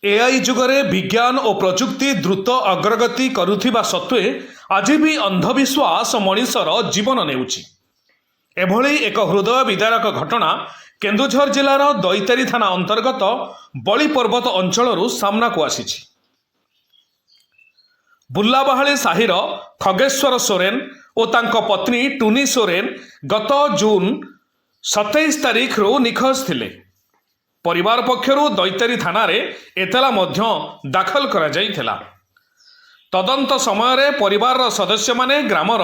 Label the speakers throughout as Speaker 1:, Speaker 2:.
Speaker 1: AI जुगरे विज्ञान और प्रजुक्ति द्रुत अग्रगति करुथिबा सत्वे आज भी अंधविश्वास मनीषर जीवन नेउछि। एभली एक हृदय विदारक घटना केन्दुझर जिलार दैतारी थाना अंतर्गत बड़ी पर्वत अंचल सामना को आसीछि। बुल्लाबाहाली साहिर खगेश्वर सोरेन और तांको पत्नी टुनी सोरेन गत जून 27 तारिख निखोज थिले। परिवार पक्षरु दैतारी थाना रे एतला मध्य दाखल करा जाइथिला। तदंत समय परिवार सदस्य माने ग्रामर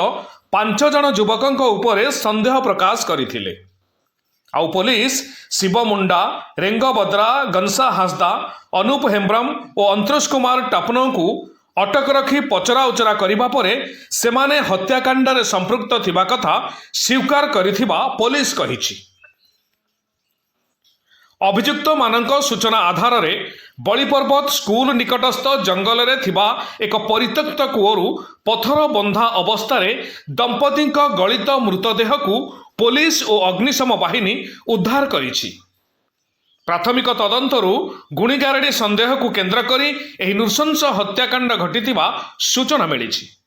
Speaker 1: 5 जन युवकों उपरे संदेह प्रकाश करथिले। आउ पुलिस शिव मुंडा, रेंग बद्रा, गंसा हासदा, अनूप हेम्ब्रम और अंतरिश कुमार टापनो को अटक रखी पचरा उचरा करिबा परे सेमाने हत्याकांड रे संपृक्त थिबा कथा स्वीकार करिथिबा पुलिस कहिछि। अभियुक्त मानक सूचना आधार रे बड़ीपर्वत स्कूल निकटस्थ जंगल रे थिबा एक परित्यक्त कूअरु पथर बंधा अवस्था दंपति गलित मृतदेह को पुलिस और अग्निशम बाहिनी उद्धार करिछि। प्राथमिक तदंतरु गुणीगारेडी संदेह को केन्द्र करी एही नृशंस हत्याकांड घटिथिबा सूचना मिलिछि।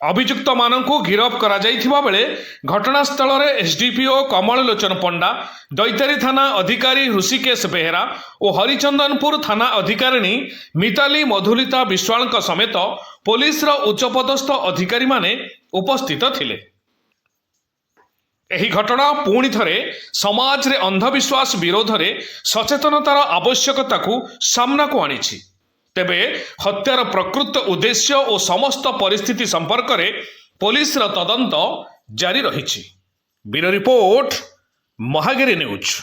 Speaker 1: अभियुक्त मानकु गिरफ करा जाइथिबा बेले घटनास्थल रे एसडीपीओ कमल लोचन पंडा, दैतारी थाना अधिकारी ऋषिकेश बेहेरा और हरिचंदनपुर थाना अधिकारिणी मिताली मधुलिता विश्वाल समेत पुलिस उच्चपदस्थ अधिकारी माने उपस्थित थिले। एही घटना पुणी थरे समाज रे अंधविश्वास विरोध रे सचेतनतार आवश्यकता को सामना को आनिछि। तेबे हत्यार प्रकृत उद्देश्य और समस्त परिस्थिति संपर्क में पुलिस तदंत जारी रही। Bureau report, Mahagiri news.